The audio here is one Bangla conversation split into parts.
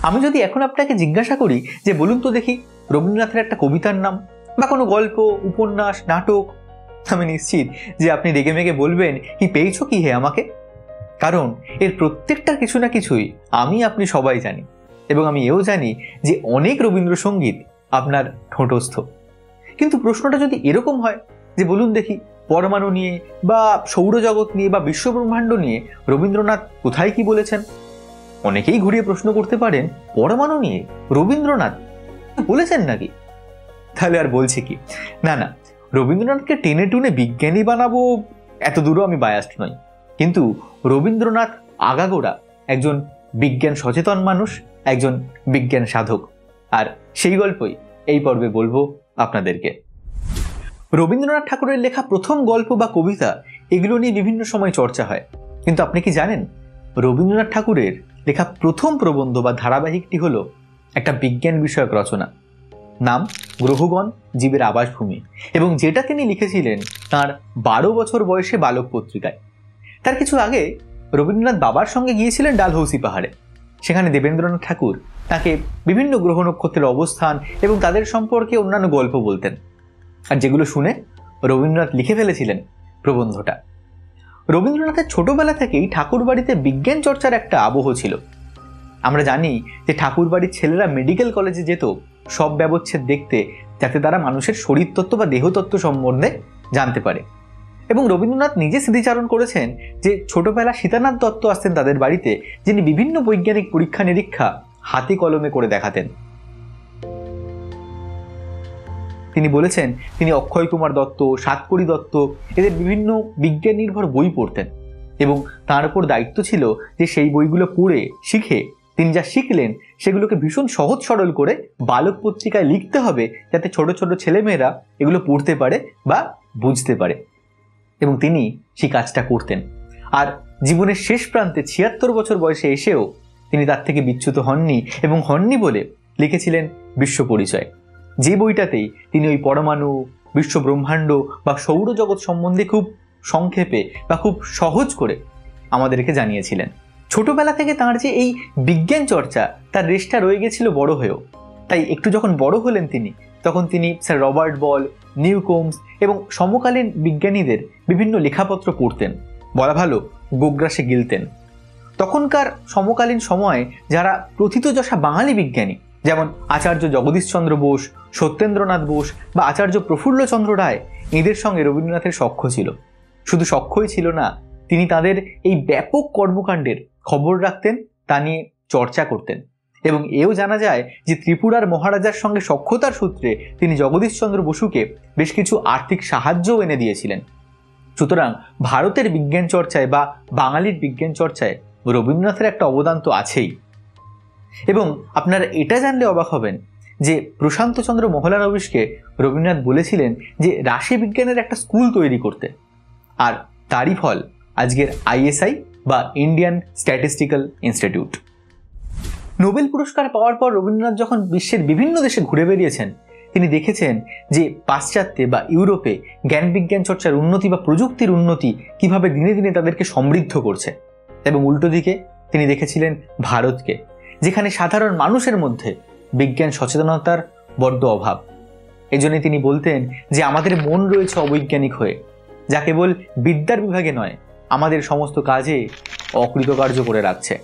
আমি যদি এখন আপনাকে জিজ্ঞাসা করি যে বলুন তো দেখি রবীন্দ্রনাথের একটা কবিতার নাম বা কোনো গল্প, উপন্যাস, নাটক, আমি নিশ্চিত যে আপনি রেগে মেগে বলবেন কি পেয়েছো কি হে আমাকে। কারণ এর প্রত্যেকটার কিছু না কিছুই আমি আপনি সবাই জানি, এবং আমি এও জানি যে অনেক রবীন্দ্রসঙ্গীত আপনার ঠোঁটস্থ। কিন্তু প্রশ্নটা যদি এরকম হয় যে বলুন দেখি পরমাণু নিয়ে বা সৌরজগৎ নিয়ে বা বিশ্বব্রহ্মাণ্ড নিয়ে রবীন্দ্রনাথ কোথায় কি বলেছেন, অনেকেই ঘুরিয়ে প্রশ্ন করতে পারেন পরমাণু নিয়ে রবীন্দ্রনাথ বলেছেন নাকি? তাহলে আর বলছি কি, না না, রবীন্দ্রনাথকে টেনে টুনে বিজ্ঞানী বানাবো এত দূরও আমি বায়াস্ট নই। কিন্তু রবীন্দ্রনাথ আগাগোড়া একজন বিজ্ঞান সচেতন মানুষ, একজন বিজ্ঞান সাধক, আর সেই গল্পই এই পর্বে বলবো আপনাদেরকে। রবীন্দ্রনাথ ঠাকুরের লেখা প্রথম গল্প বা কবিতা এগুলো নিয়ে বিভিন্ন সময় চর্চা হয়, কিন্তু আপনি কি জানেন রবীন্দ্রনাথ ঠাকুরের লেখা প্রথম প্রবন্ধ বা ধারাবাহিকটি হলো একটা বিজ্ঞান বিষয়ক রচনা, নাম গ্রহগণ জীবের আবাসভূমি, এবং যেটা তিনি লিখেছিলেন তার 12 বছর বয়সে বালক পত্রিকায়। তার কিছু আগে রবীন্দ্রনাথ বাবার সঙ্গে গিয়েছিলেন ডালহৌসি পাহাড়ে। সেখানে দেবেন্দ্রনাথ ঠাকুর তাকে বিভিন্ন গ্রহ নক্ষত্রের অবস্থান এবং তাদের সম্পর্কে অন্যান্য গল্প বলতেন, আর যেগুলো শুনে রবীন্দ্রনাথ লিখে ফেলেছিলেন প্রবন্ধটা। রবীন্দ্রনাথের ছোটবেলা থেকেই ঠাকুর বাড়িতে বিজ্ঞান চর্চার একটা আবহ ছিল। আমরা জানি যে ঠাকুর বাড়ির ছেলেরা মেডিকেল কলেজে যেত সব ব্যবচ্ছেদ দেখতে, যাতে তারা মানুষের শরীরতত্ত্ব বা দেহতত্ত্ব সম্বন্ধে জানতে পারে। এবং রবীন্দ্রনাথ নিজে স্মৃতিচারণ করেছেন যে ছোটবেলা সীতানাথ দত্ত আসতেন তাদের বাড়িতে, যিনি বিভিন্ন বৈজ্ঞানিক পরীক্ষা নিরীক্ষা হাতে কলমে করে দেখাতেন। তিনি বলেছেন তিনি অক্ষয় কুমার দত্ত, সাতকড়ি দত্ত এদের বিভিন্ন বিজ্ঞান নির্ভর বই পড়তেন, এবং তার উপর দায়িত্ব ছিল যে সেই বইগুলো পড়ে শিখে তিনি যা শিখলেন সেগুলোকে ভীষণ সহজ সরল করে বালক পত্রিকায় লিখতে হবে, যাতে ছোট ছোট ছেলেমেয়েরা এগুলো পড়তে পারে বা বুঝতে পারে। এবং তিনি সেই কাজটা করতেন। আর জীবনের শেষ প্রান্তে 76 বছর বয়সে এসেও তিনি তার থেকে বিচ্যুত হননি, এবং হননি বলে লিখেছিলেন বিশ্ব পরিচয়, যে বইটাতেই তিনি ওই পরমাণু, বিশ্বব্রহ্মাণ্ড বা সৌরজগৎ সম্বন্ধে খুব সংক্ষেপে বা খুব সহজ করে আমাদেরকে জানিয়েছিলেন। ছোটবেলা থেকে তার যে এই বিজ্ঞান চর্চা তার রেশটা রয়ে গেছিল বড় হয়েও। তাই একটু যখন বড় হলেন তিনি, তখন তিনি স্যার রবার্ট বল, নিউকোমস এবং সমকালীন বিজ্ঞানীদের বিভিন্ন লেখাপত্র পড়তেন, বলা ভালো গোগ্রাসে গিলতেন। তখনকার সমকালীন সময়ে যারা প্রথিতযশা বাঙালি বিজ্ঞানী, যেমন আচার্য জগদীশচন্দ্র বোস, সত্যেন্দ্রনাথ বোস বা আচার্য প্রফুল্লচন্দ্র রায়, এদের সঙ্গে রবীন্দ্রনাথের সখ্য ছিল। শুধু সখ্যই ছিল না, তিনি তাদের এই ব্যাপক কর্মকাণ্ডের খবর রাখতেন, তা নিয়ে চর্চা করতেন। এবং এও জানা যায় যে ত্রিপুরার মহারাজার সঙ্গে সখ্যতার সূত্রে তিনি জগদীশচন্দ্র বসুকে বেশ কিছু আর্থিক সাহায্যও এনে দিয়েছিলেন। সুতরাং ভারতের বিজ্ঞান চর্চায় বা বাঙালির বিজ্ঞান চর্চায় রবীন্দ্রনাথের একটা অবদান তো আছেই। এবং আপনারা এটা জানলে অবাক হবেন যে প্রশান্তচন্দ্র মহলানবিশকে রবীন্দ্রনাথ বলেছিলেন যে রাশি বিজ্ঞানের একটা স্কুল তৈরি করতে, আর তারই ফল আজকের ISI বা ইন্ডিয়ান স্ট্যাটিস্টিক্যাল ইনস্টিটিউট। নোবেল পুরস্কার পাওয়ার পর রবীন্দ্রনাথ যখন বিশ্বের বিভিন্ন দেশে ঘুরে বেরিয়েছেন, তিনি দেখেছেন যে পাশ্চাত্যে বা ইউরোপে জ্ঞান বিজ্ঞান চর্চার উন্নতি বা প্রযুক্তির উন্নতি কিভাবে দিনে দিনে তাদেরকে সমৃদ্ধ করছে, এবং উল্টো দিকে তিনি দেখেছিলেন ভারতকে, যেখানে সাধারণ মানুষের মধ্যে বিজ্ঞান সচেতনতার বড্ড অভাব। এজন্য তিনি বলতেন যে আমাদের মন রয়েছে অবৈজ্ঞানিক হয়ে, যা কেবল বিদ্যার বিভাগে নয় আমাদের সমস্ত কাজে অকৃতকার্য করে রাখছে।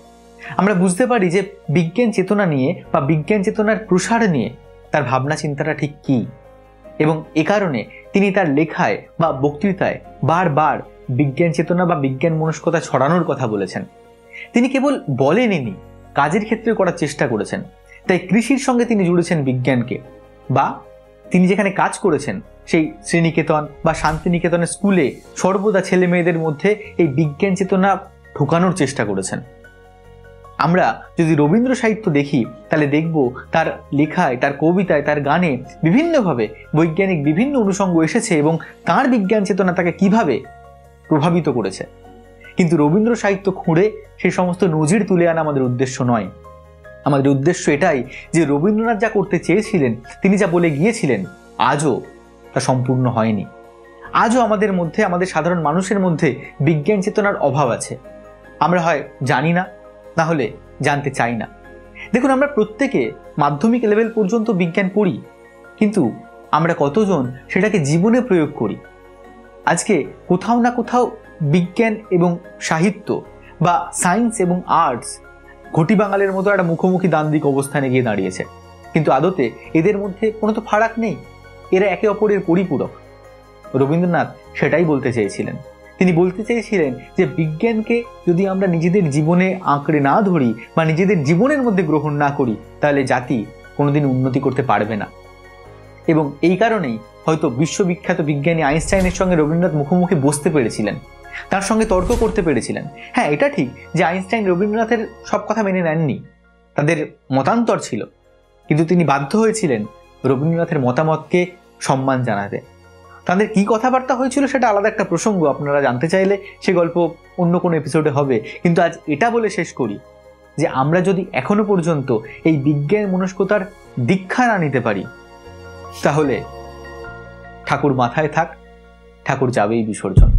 আমরা বুঝতে পারি যে বিজ্ঞান চেতনা নিয়ে বা বিজ্ঞান চেতনার প্রসার নিয়ে তার ভাবনা চিন্তাটা ঠিক কী, এবং এ কারণে তিনি তার লেখায় বা বক্তৃতায় বারবার বিজ্ঞান চেতনা বা বিজ্ঞান মনস্কতা ছড়ানোর কথা বলেছেন। তিনি কেবল বলেননি, কাজের ক্ষেত্রে করার চেষ্টা করেছেন। তাই কৃষির সঙ্গে তিনি জুড়েছেন বিজ্ঞানকে, বা তিনি যেখানে কাজ করেছেন সেই শ্রীনিকেতন বা শান্তিনিকেতনের স্কুলে সর্বদা ছেলে মেয়েদের মধ্যে এই বিজ্ঞান চেতনা ঢোকানোর চেষ্টা করেছেন। আমরা যদি রবীন্দ্র সাহিত্য দেখি তাহলে দেখব তার লেখায়, তার কবিতায়, তার গানে বিভিন্নভাবে বৈজ্ঞানিক বিভিন্ন অনুষঙ্গ এসেছে, এবং তার বিজ্ঞান চেতনা তাকে কিভাবে প্রভাবিত করেছে। কিন্তু রবীন্দ্র সাহিত্য খুঁড়ে সেই সমস্ত নজির তুলে আনা আমাদের উদ্দেশ্য নয়। আমাদের উদ্দেশ্য এটাই যে রবীন্দ্রনাথ যা করতে চেয়েছিলেন, তিনি যা বলে গিয়েছিলেন, আজও তা সম্পূর্ণ হয়নি। আজও আমাদের মধ্যে, আমাদের সাধারণ মানুষের মধ্যে বিজ্ঞান চেতনার অভাব আছে। আমরা হয় জানি না, না হলে জানতে চাই না। দেখুন, আমরা প্রত্যেকে মাধ্যমিক লেভেল পর্যন্ত বিজ্ঞান পড়ি, কিন্তু আমরা কতজন সেটাকে জীবনে প্রয়োগ করি? আজকে কোথাও না কোথাও বিজ্ঞান এবং সাহিত্য বা সায়েন্স এবং আর্টস ঘটি বাঙালের মতো একটা মুখোমুখি দ্বান্দ্বিক অবস্থানে গিয়ে দাঁড়িয়েছে, কিন্তু আদতে এদের মধ্যে কোনো তো ফারাক নেই, এরা একে অপরের পরিপূরক। রবীন্দ্রনাথ সেটাই বলতে চেয়েছিলেন। তিনি বলতে চেয়েছিলেন যে বিজ্ঞানকে যদি আমরা নিজেদের জীবনে আঁকড়ে না ধরি বা নিজেদের জীবনের মধ্যে গ্রহণ না করি, তাহলে জাতি কোনোদিন উন্নতি করতে পারবে না। এবং এই কারণেই হয়তো বিশ্ববিখ্যাত বিজ্ঞানী আইনস্টাইনের সঙ্গে রবীন্দ্রনাথ মুখোমুখি বসতে পেরেছিলেন, তার সঙ্গে তর্ক করতে পেরেছিলেন। হ্যাঁ, এটা ঠিক যে আইনস্টাইন রবীন্দ্রনাথের সব কথা মেনে নেননি, তাদের মতান্তর ছিল, কিন্তু তিনি বাধ্য হয়েছিলেন রবীন্দ্রনাথের মতামতকে সম্মান জানাতে। তাদের কি কথাবার্তা হয়েছিল সেটা আলাদা একটা প্রসঙ্গ, আপনারা জানতে চাইলে সে গল্প অন্য কোনো এপিসোডে হবে। কিন্তু আজ এটা বলে শেষ করি যে আমরা যদি এখনো পর্যন্ত এই বিজ্ঞান মনস্কতার দীক্ষা না নিতে পারি, তাহলে ঠাকুর মাথায় থাক, ঠাকুর যাবেই বিসর্জন।